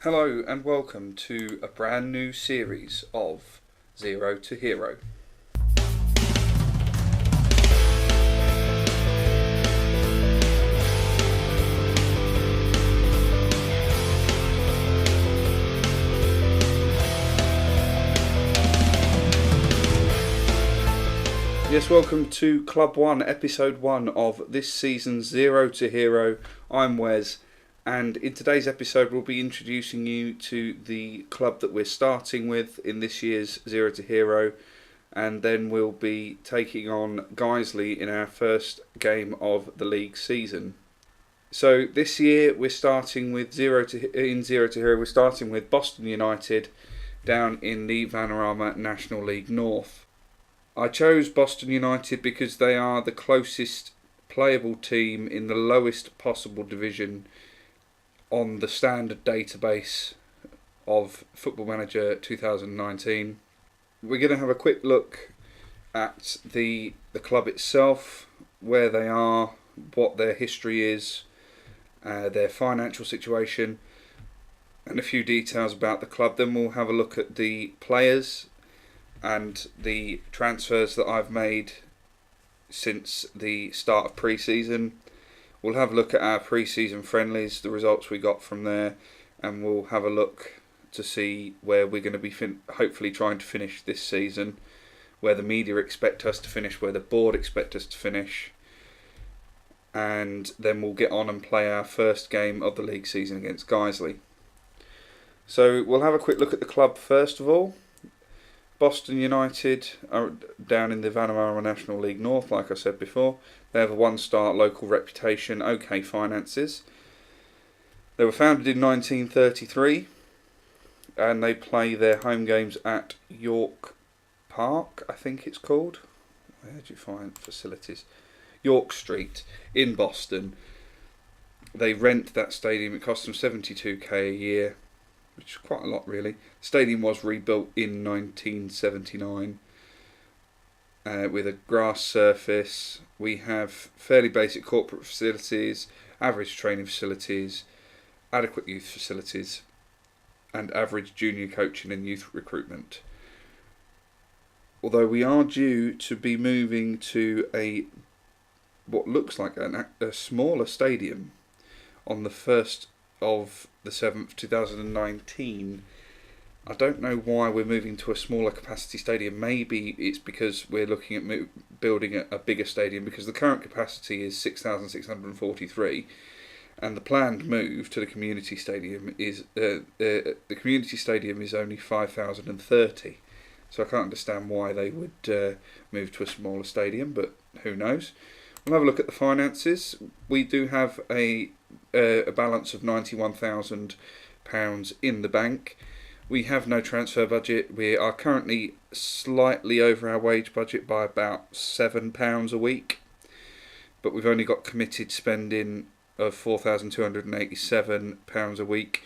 Hello and welcome to a brand new series of Zero to Hero. Yes, welcome to Club 1, Episode 1 of this season's Zero to Hero. I'm Wes, and in today's episode we'll be introducing you to the club that we're starting with in this year's Zero to Hero, and then we'll be taking on Guiseley in our first game of the league season. So this year we're starting with Zero to Hero, we're starting with Boston United down in the Vanarama National League North. I chose Boston United because they are the closest playable team in the lowest possible division on the standard database of Football Manager 2019. We're going to have a quick look at the club itself, where they are, what their history is, their financial situation, and a few details about the club. Then we'll have a look at the players and the transfers that I've made since the start of pre-season. We'll have a look at our pre-season friendlies, the results we got from there, and we'll have a look to see where we're going to be hopefully trying to finish this season, where the media expect us to finish, where the board expect us to finish, and then we'll get on and play our first game of the league season against Guiseley. So we'll have a quick look at the club first of all. Boston United are down in the Vanarama National League North, like I said before. They have a one-star local reputation, okay finances. They were founded in 1933, and they play their home games at York Park, I think it's called. Where do you find facilities? York Street in Boston. They rent that stadium. It costs them $72,000 a year, which is quite a lot really. The stadium was rebuilt in 1979 with a grass surface. We have fairly basic corporate facilities, average training facilities, adequate youth facilities, and average junior coaching and youth recruitment. Although we are due to be moving to what looks like a smaller stadium on the 1st of the 7th, 2019. I don't know why we're moving to a smaller capacity stadium. Maybe it's because we're looking at building a bigger stadium, because the current capacity is 6,643, and the planned move to the community stadium is only 5,030. So I can't understand why they would move to a smaller stadium, but who knows. We'll have a look at the finances. We do have a balance of £91,000 in the bank. We have no transfer budget. We are currently slightly over our wage budget by about £7 a week, but we've only got committed spending of £4,287 a week.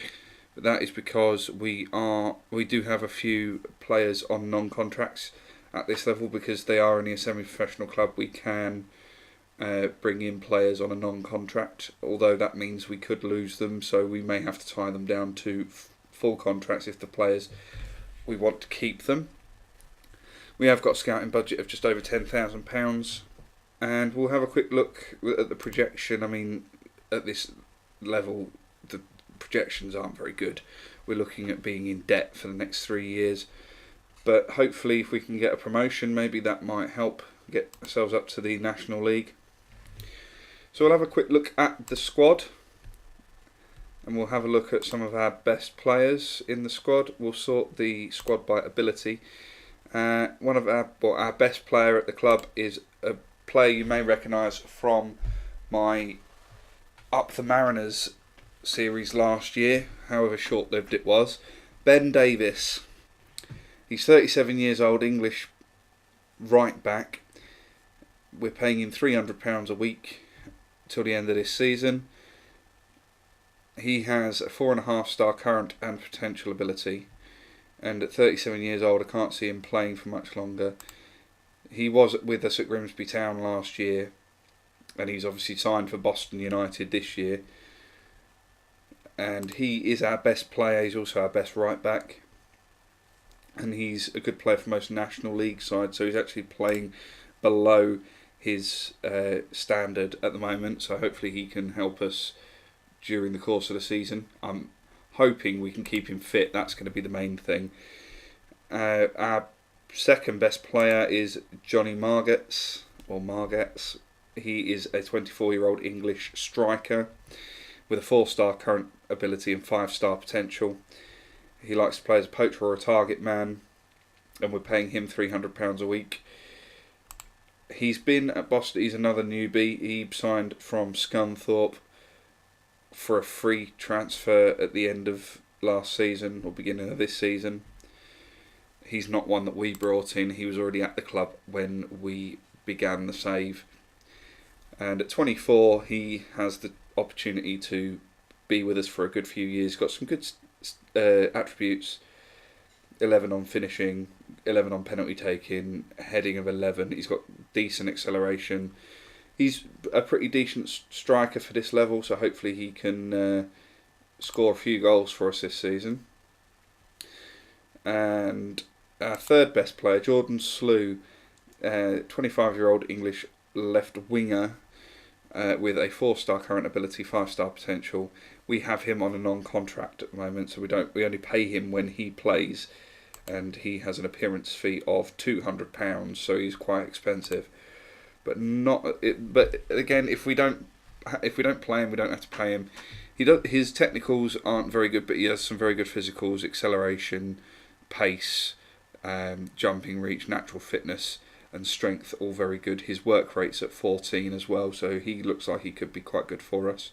But that is because we do have a few players on non-contracts at this level. Because they are only a semi-professional club, we can bring in players on a non-contract, although that means we could lose them, so we may have to tie them down to full contracts if the players we want to keep them. We have got a scouting budget of just over £10,000, and we'll have a quick look at the projection. I mean, at this level the projections aren't very good. We're looking at being in debt for the next 3 years, but hopefully if we can get a promotion, maybe that might help get ourselves up to the National League. So we'll have a quick look at the squad, and we'll have a look at some of our best players in the squad. We'll sort the squad by ability. One of our best player at the club is a player you may recognise from my Up the Mariners series last year, however short-lived it was. Ben Davis. He's 37 years old, English right back. We're paying him £300 a week till the end of this season. He has a 4.5-star current and potential ability, and at 37 years old I can't see him playing for much longer. He was with us at Grimsby Town last year, and he's obviously signed for Boston United this year. and he is our best player. He's also our best right back, and he's a good player for most National League sides, so he's actually playing below his standard at the moment, so hopefully he can help us during the course of the season. I'm hoping we can keep him fit. That's going to be the main thing. Our second best player is Johnny Margetts. He is a 24-year-old English striker with a 4-star current ability and 5-star potential. He likes to play as a poacher or a target man, and we're paying him £300 a week. He's been at Boston. He's another newbie. He signed from Scunthorpe for a free transfer at the end of last season or beginning of this season. He's not one that we brought in. He was already at the club when we began the save. And at 24, he has the opportunity to be with us for a good few years. He's got some good attributes. 11 on finishing, 11 on penalty taking, heading of 11. He's got decent acceleration. He's a pretty decent striker for this level, so hopefully he can score a few goals for us this season. And our third best player, Jordan Slew, 25-year-old English left winger with a 4-star current ability, 5-star potential. We have him on a non-contract at the moment, so we only pay him when he plays, and he has an appearance fee of £200, so he's quite expensive. But again, if we don't play him, we don't have to pay him. His technicals aren't very good, but he has some very good physicals, acceleration, pace, jumping reach, natural fitness and strength, all very good. His work rate's at 14 as well, so he looks like he could be quite good for us.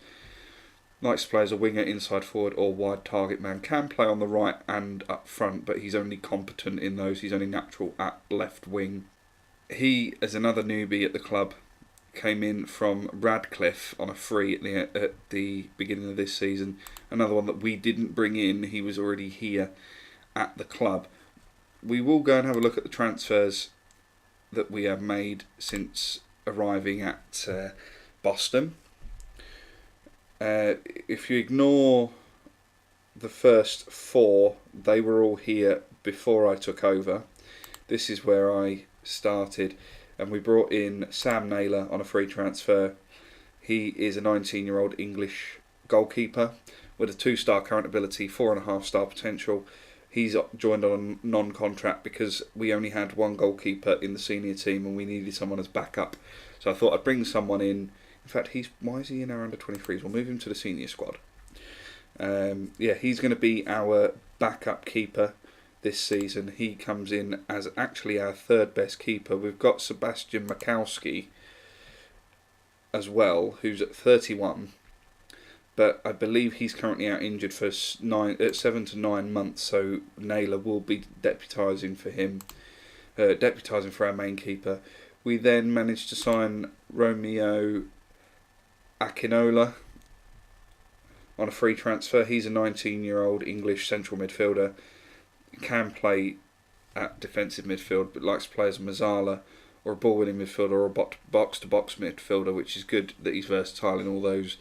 Likes to play as a winger, inside forward or wide target man. Can play on the right and up front, but he's only competent in those. He's only natural at left wing. He, as another newbie at the club, came in from Radcliffe on a free at the beginning of this season. Another one that we didn't bring in. He was already here at the club. We will go and have a look at the transfers that we have made since arriving at Boston. If you ignore the first 4, they were all here before I took over. This is where I started, and we brought in Sam Naylor on a free transfer. He is a 19-year-old English goalkeeper with a 2-star current ability, 4.5-star potential. He's joined on a non-contract because we only had one goalkeeper in the senior team and we needed someone as backup. So I thought I'd bring someone in. In fact, why is he in our under-23s? We'll move him to the senior squad. He's going to be our backup keeper this season. He comes in as actually our third best keeper. We've got Sebastian Makowski as well, who's at 31. But I believe he's currently out injured for 7 to 9 months, so Naylor will be deputising for him, deputising for our main keeper. We then managed to sign Romeo Akinola on a free transfer. He's a 19-year-old English central midfielder. Can play at defensive midfield, but likes to play as a Mazzala or a ball-winning midfielder or a box-to-box midfielder, which is good that he's versatile in all those.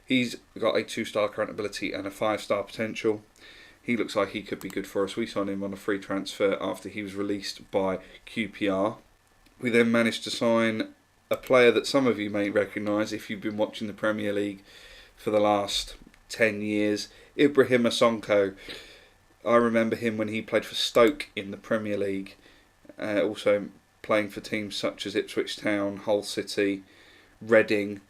He's got a 2-star current ability and a 5-star potential. He looks like he could be good for us. We signed him on a free transfer after he was released by QPR. We then managed to sign a player that some of you may recognise if you've been watching the Premier League for the last 10 years, Ibrahima Sonko. I remember him when he played for Stoke in the Premier League, also playing for teams such as Ipswich Town, Hull City, Reading,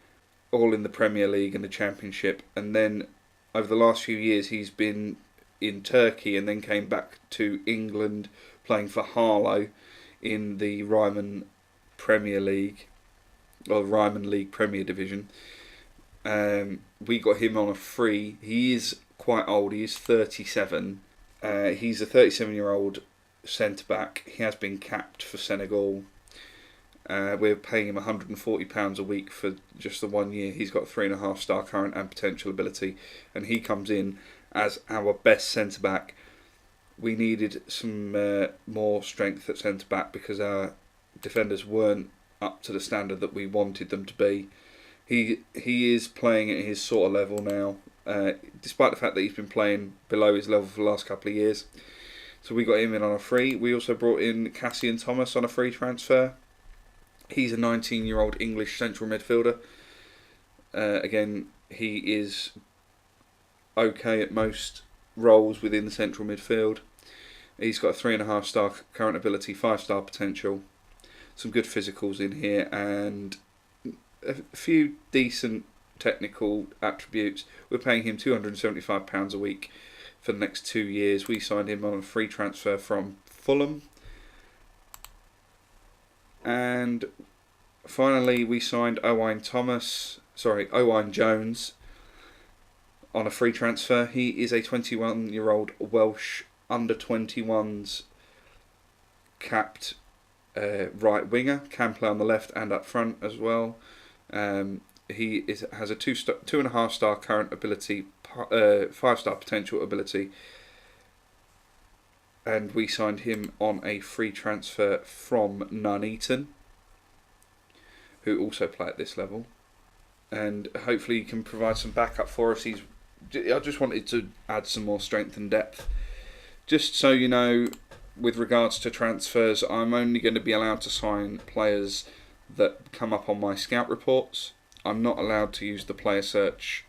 all in the Premier League and the Championship. And then over the last few years he's been in Turkey and then came back to England playing for Harlow in the Ryman Premier League, or Ryman League Premier Division. We got him on a free. He is quite old, he is 37. He's a 37-year-old centre-back. He has been capped for Senegal. We're paying him £140 a week for just the 1 year. He's got 3.5-star current and potential ability, and he comes in as our best centre-back. We needed some more strength at centre-back because our defenders weren't up to the standard that we wanted them to be. He is playing at his sort of level now. despite the fact that he's been playing below his level for the last couple of years. So we got him in on a free. We also brought in Cassian Thomas on a free transfer. He's a 19-year-old English central midfielder. Again, he is okay at most roles within the central midfield. He's got a 3.5 star current ability, 5 star potential, some good physicals in here, and a few decent technical attributes. We're paying him £275 a week for the next 2 years. We signed him on a free transfer from Fulham. And finally, we signed Owain Jones on a free transfer. He is a 21-year-old Welsh under-21s capped right winger. Can play on the left and up front as well. He has a 2.5 star current ability, 5 star potential ability, and we signed him on a free transfer from Nuneaton, who also play at this level, and hopefully he can provide some backup for us. I just wanted to add some more strength and depth. Just so you know, with regards to transfers, I'm only going to be allowed to sign players that come up on my scout reports. I'm not allowed to use the player search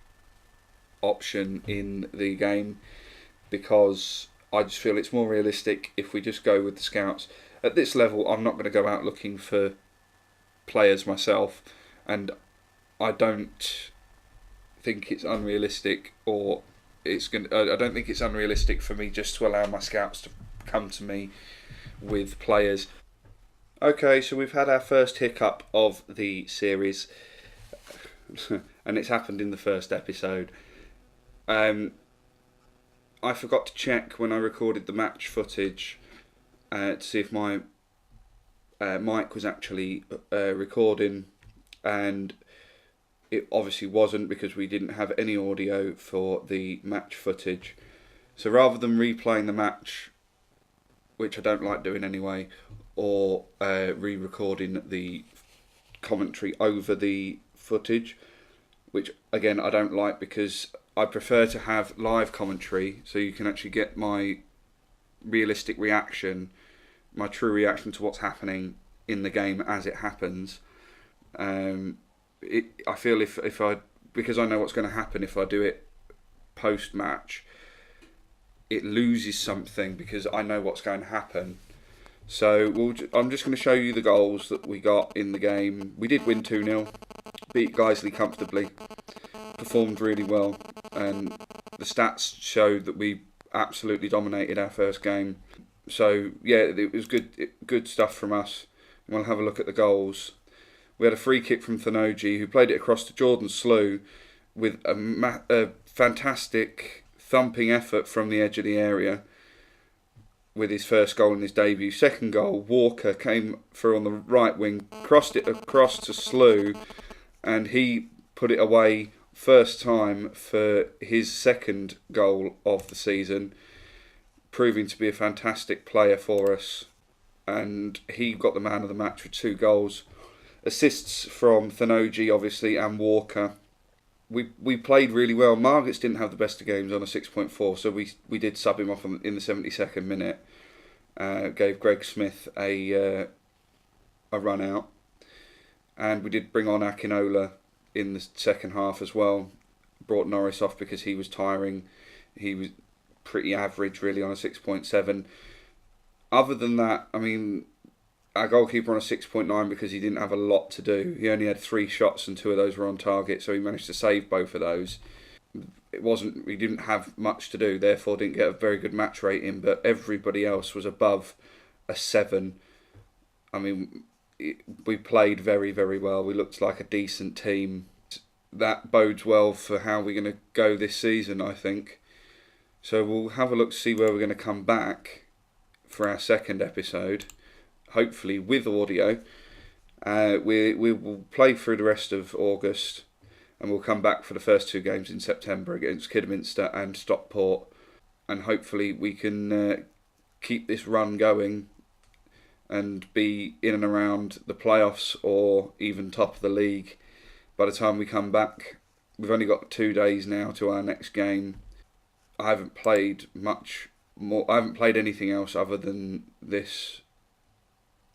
option in the game because I just feel it's more realistic if we just go with the scouts. At this level, I'm not going to go out looking for players myself, and I don't think it's unrealistic, I don't think it's unrealistic for me just to allow my scouts to come to me with players. Okay, so we've had our first hiccup of the series, and it's happened in the first episode. I forgot to check when I recorded the match footage to see if my mic was actually recording, and it obviously wasn't because we didn't have any audio for the match footage. So rather than replaying the match, which I don't like doing anyway, or re-recording the commentary over the footage, which again I don't like because I prefer to have live commentary so you can actually get my realistic reaction, my true reaction to what's happening in the game as it happens. I feel because I know what's going to happen if I do it post-match, it loses something because I know what's going to happen. So I'm just going to show you the goals that we got in the game. We did win 2-0, beat Guiseley comfortably, performed really well, and the stats showed that we absolutely dominated our first game. So yeah, it was good stuff from us. We'll have a look at the goals. We had a free kick from Thanoji, who played it across to Jordan Slew with a fantastic thumping effort from the edge of the area with his first goal in his debut. Second goal, Walker came through on the right wing, crossed it across to Slew, and he put it away first time for his second goal of the season, proving to be a fantastic player for us. And he got the man of the match with 2 goals. Assists from Thanoji, obviously, and Walker. We played really well. Margotts didn't have the best of games on a 6.4, so we did sub him off in the 72nd minute. Gave Greg Smith a run out. And we did bring on Akinola in the second half as well. Brought Norris off because he was tiring. He was pretty average, really, on a 6.7. Other than that, I mean, our goalkeeper on a 6.9 because he didn't have a lot to do. He only had 3 shots and 2 of those were on target, so he managed to save both of those. We didn't have much to do, therefore didn't get a very good match rating, but everybody else was above a 7. I mean, we played very, very well. We looked like a decent team. That bodes well for how we're going to go this season, I think. So we'll have a look to see where we're going to come back for our second episode, hopefully with audio. We will play through the rest of August, and we'll come back for the first 2 games in September against Kidderminster and Stockport, and hopefully we can keep this run going and be in and around the playoffs or even top of the league by the time we come back we've only got 2 days now to our next game. I haven't played much more. I haven't played anything else other than this,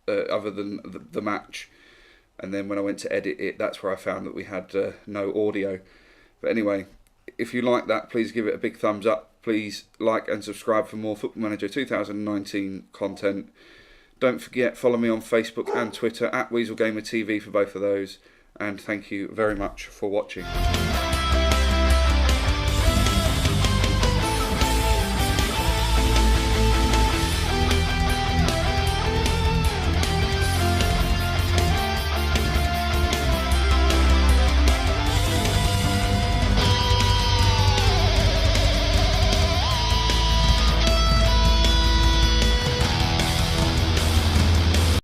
other than the match. And then when I went to edit it, that's where I found that we had no audio. But anyway, if you like that, please give it a big thumbs up. Please like and subscribe for more Football Manager 2019 content. Don't forget, follow me on Facebook and Twitter at WeaselGamerTV for both of those. And thank you very much for watching.